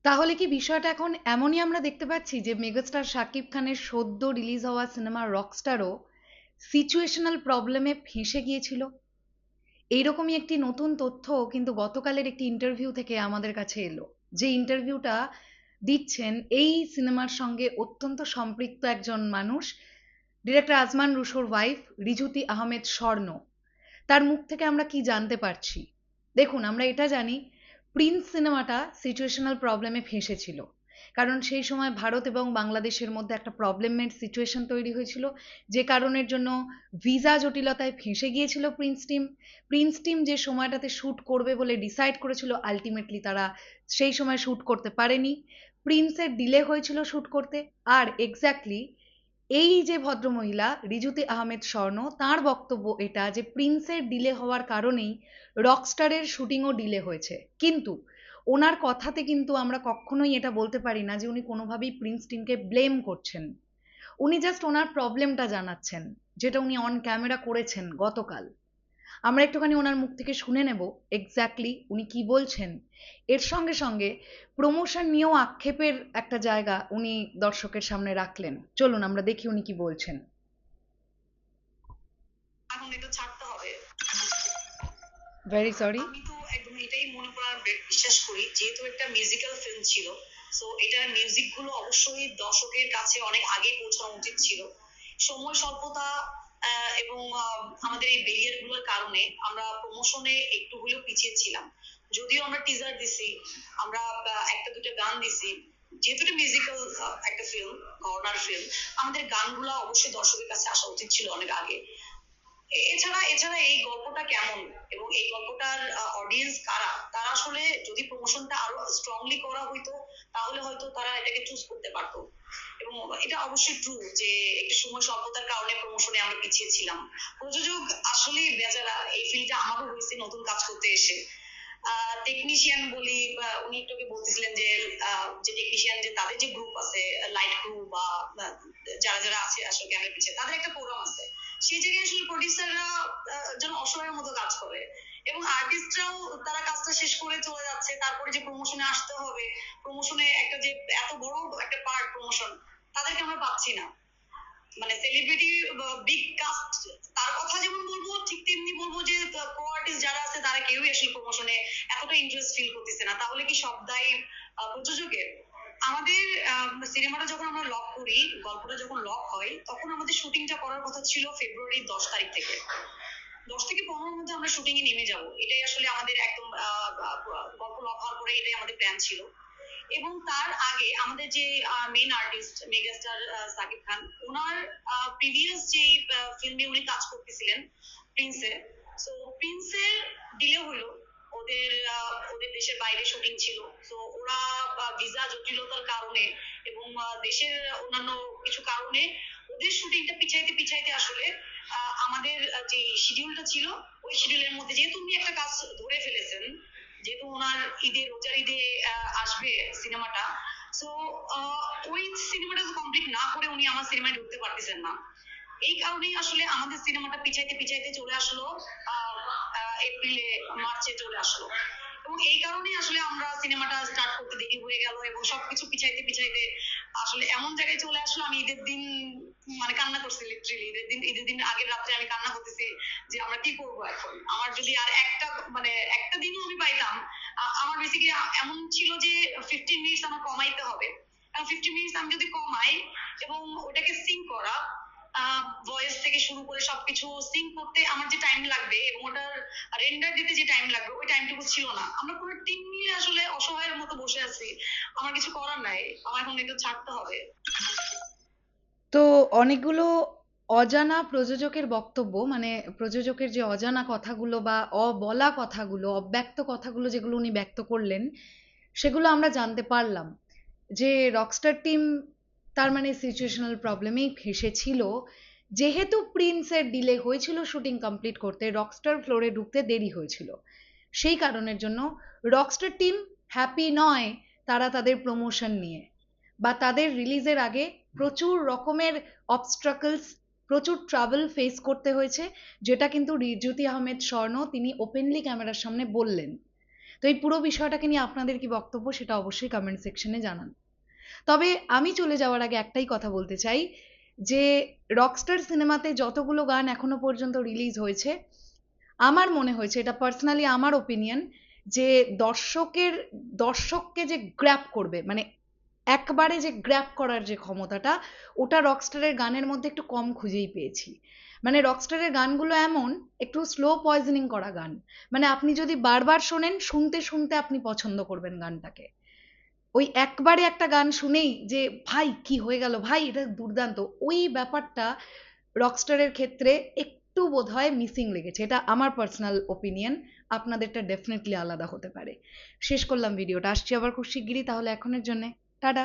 তাহলে কি বিষয়টা এখন এমনই আমরা দেখতে পাচ্ছি যে মেগাস্টার শাকিব খানের সদ্য রিলিজ হওয়া সিনেমা রকস্টারও সিচুয়েশনাল প্রবলেমে ফেঁসে গিয়েছিল? এইরকমই একটি নতুন তথ্য কিন্তু গতকালের একটি ইন্টারভিউ থেকে আমাদের কাছে এলো, যে ইন্টারভিউটা দিচ্ছেন এই সিনেমার সঙ্গে অত্যন্ত সম্পৃক্ত একজন মানুষ, ডিরেক্টর আজমান রুশোর ওয়াইফ রিজুতি আহমেদ স্বর্ণ। তার মুখ থেকে আমরা কি জানতে পারছি? দেখুন, আমরা এটা জানি প্রিন্স সিনেমাটা সিচুয়েশনাল প্রবলেমে ফেঁসেছিল, কারণ সেই সময় ভারত এবং বাংলাদেশের মধ্যে একটা প্রবলেমের সিচুয়েশন তৈরি হয়েছিল, যে কারণের জন্য ভিসা জটিলতায় ফেঁসে গিয়েছিল প্রিন্স টিম যে সময়টাতে শ্যুট করবে বলে ডিসাইড করেছিল, আলটিমেটলি তারা সেই সময় শ্যুট করতে পারেনি। প্রিন্সের ডিলে হয়েছিল শ্যুট করতে। আর এক্স্যাক্টলি এই যে ভদ্রমহিলা রিজুতি আহমেদ স্বর্ণ, তার বক্তব্য এটা যে প্রিন্সের ডিলে হওয়ার কারণেই রকস্টারের শুটিংও ডিলে হয়েছে। কিন্তু ওনার কথাতে কিন্তু আমরা কখনোই এটা বলতে পারি না যে উনি কোনোভাবেই প্রিন্স টিমকে ব্লেম করছেন। উনি জাস্ট ওনার প্রবলেমটা জানাচ্ছেন, যেটা উনি অন ক্যামেরা করেছেন গতকাল। আমরা একটুখানি ওনার মুখ থেকে শুনে নেব এক্স্যাক্টলি উনি কি বলছেন। এর সঙ্গে সঙ্গে প্রমোশন নিয়েও আক্ষেপের একটা জায়গা উনি দর্শকের সামনে রাখলেন। চলুন আমরা দেখি উনি কি বলছেন। এখন এটা ছাড়তে হবে। Very sorry. আমি তো একদম এটাই মনে করার বিশ্বাস করি, যেহেতু একটা মিউজিক্যাল ফিল্ম ছিল, সো এটার মিউজিক গুলো অবশ্যই দর্শকের কাছে অনেক আগে পৌঁছানো উচিত ছিল। সময় স্বল্পতা এবং আমাদের এই ব্যারিয়ার গুলোর কারণে আমরা প্রমোশনে একটু হলেও পিছিয়ে ছিলাম। যদিও আমরা টিজার দিছি, আমরা একটা দুটো গান দিছি, যেহেতু এটা মিউজিক্যাল একটা ফিল্ম, কর্নার ফিল্ম, আমাদের গানগুলো অবশ্যই দর্শকের কাছে আসা উচিত ছিল অনেক আগে। এছাড়া এছাড়া এই গল্পটা কেমন এবং এই গল্পটার অডিয়েন্স কারা, তারা আসলে যদি প্রমোশনটা আরো স্ট্রংলি করা হইতো, তাহলে হয়তো তারা এটাকে চুজ করতে পারতো। এবং এটা অবশ্যই ট্রু যে একটু সময় স্বল্পতার কারণে প্রমোশনে আমরা পিছিয়ে ছিলাম। প্রযোজক আসলে বেচারা, এই ফিল্ডে আমারও হয়েছে নতুন কাজ করতে এসে। টেকনিশিয়ান বলি, বা উনি একটু আগে বলতেছিলেন যে যে টেকনিশিয়ান, যে তাদের যে গ্রুপ আছে, লাইট ক্রু বা যারা যারা আছে আসলে ক্যামেরা পিছিয়ে, তাদের একটা প্রোগ্রাম আছে। সেই জায়গায় আসলে প্রডিউসাররা যেন অসহায়ের মতো কাজ করে, এবং আর্টিস্টরাও তারা কাজটা শেষ করে চলে যাচ্ছে, তারপরে যে প্রমোশনে আসতে হবে, প্রমোশনে একটা যে এত বড় একটা পার্ট প্রমোশন, তাদেরকে আমরা পাচ্ছি না। মানে সেলিব্রিটি বিগ কাস্ট, তার কথা যেমন বলবো, ঠিক তেমনি বলবো যে প্রো আর্টিস্ট যারা আছে তারা কেউই আসলে প্রমোশনে এতটা ইন্টারেস্ট ফিল করতেছে না। তাহলে কি সব দায় প্রযোজকের? আমাদের সিনেমাটা যখন আমরা লক করি, গল্পটা যখন লক হয়, তখন আমাদের শুটিংটা করার কথা ছিল ফেব্রুয়ারির 10 তারিখ থেকে। 10 থেকে 15 মধ্যে আমরা শুটিং এ নেমে যাব, এটাই আসলে আমাদের একদম গল্প লক হওয়ার পরে এটাই আমাদের প্ল্যান ছিল। এবং তার আগে আমাদের যে main artist megastar Shakib Khan, ওনার প্রিভিয়াস যে ফিল্মে উনি কাজ করতেছিলেন প্রিন্সে, সো প্রিন্সের ডিলে হলো। ওদের ওদের দেশের বাইরে শুটিং ছিল, তো ওরা ভিসা জটিলতার কারণে এবং দেশের অন্যান্য কিছু কারণে ওদের শুটিংটা পিছাইতে পিছাইতে আসলে আমাদের যে শিডিউলটা ছিল, ওই শিডিউলের মধ্যে যেহেতু উনি একটা কাজ ধরে ফেলেছেন, যেহেতু ওনার ঈদে, রোজার ঈদে আসবে সিনেমাটা, সো ওই সিনেমাটা কমপ্লিট না করে উনি আমার সিনেমায় ঢুকতে পারতেছেন না। এই কারণেই আসলে আমাদের সিনেমাটা পিছাইতে পিছাইতে চলে আসলো এপ্রিলে, মার্চে চলে আসলো। এবং এই কারণেই আসলে আমরা সিনেমাটা স্টার্ট করতে দেরি হয়ে গেল, এবং সবকিছু পিছাইতে পিছাইতে আসলে এমন জায়গায় চলে আসলো, আমি ঈদের দিন মানে কান্না করছি লিটারেলি। ঈদের দিন আগের রাত্রে আমি কান্না করতেছি যে আমরা কি করব এখন। আমার যদি আর একটা মানে একটা দিনও আমি পাইতাম, আমার বেসিক্যালি এমন ছিল যে 15 মিনিটস আমার কমাইতে হবে। 15 মিনিটস আমি যদি কমাই এবং ওটাকে সিং করা, ভয়েস থেকে শুরু করে সবকিছু সিং করতে আমার যে টাইম লাগবে এবং ওটার রেন্ডার দিতে যে টাইম লাগবে, ওই টাইমটুকু ছিল না। আমরা পুরো টিম মিলে আসলে অসহায়ের মতো বসে আছি। আমার কিছু করার নাই, আমার এখন এটা ছাড়তে হবে। তো অনেকগুলো অজানা প্রযোজকের বক্তব্য, মানে প্রযোজকের যে অজানা কথাগুলো বা অবলা কথাগুলো, অব্যক্ত কথাগুলো যেগুলো উনি ব্যক্ত করলেন, সেগুলো আমরা জানতে পারলাম যে রকস্টার টিম তার মানে সিচুয়েশনাল প্রবলেমেই ফেঁসেছিল, যেহেতু প্রিন্সের ডিলে হয়েছিল শুটিং কমপ্লিট করতে, রকস্টার ফ্লোরে ঢুকতে দেরি হয়েছিল। সেই কারণের জন্য রকস্টার টিম হ্যাপি নয় তারা তাদের প্রমোশন নিয়ে, বা তাদের রিলিজের আগে প্রচুর রকমের অবস্ট্রাকলস, প্রচুর ট্রাবল ফেস করতে হয়েছে, যেটা কিন্তু রিজুতি আহমেদ স্বর্ণ তিনি ওপেনলি ক্যামেরার সামনে বললেন। তো এই পুরো বিষয়টাকে নিয়ে আপনাদের কি বক্তব্য সেটা অবশ্যই কমেন্ট সেকশনে জানান। তবে আমি চলে যাওয়ার আগে একটাই কথা বলতে চাই যে রকস্টার সিনেমাতে যতগুলো গান এখনো পর্যন্ত রিলিজ হয়েছে, আমার মনে হয়েছে, এটা পার্সোনালি আমার ওপিনিয়ন, যে দর্শককে যে গ্র্যাব করবে, মানে একবারে যে গ্র্যাব করার যে ক্ষমতাটা, ওটা রকস্টারের গানের মধ্যে একটু কম খুঁজেই পেয়েছি। মানে রকস্টারের গানগুলো এমন একটু স্লো পয়জনিং করা গান, মানে আপনি যদি বারবার শোনেন, শুনতে শুনতে আপনি পছন্দ করবেন গানটাকে। ওই একবারে একটা গান শুনেই যে ভাই কি হয়ে গেল, ভাই এটা দুর্দান্ত, ওই ব্যাপারটা রকস্টারের ক্ষেত্রে একটু বোধহয় মিসিং লেগেছে। এটা আমার পার্সোনাল ওপিনিয়ন, আপনাদেরটা ডেফিনেটলি আলাদা হতে পারে। শেষ করলাম ভিডিওটা, আসছি আবার খুব শিগগিরই, তাহলে এখনের জন্য টাটা।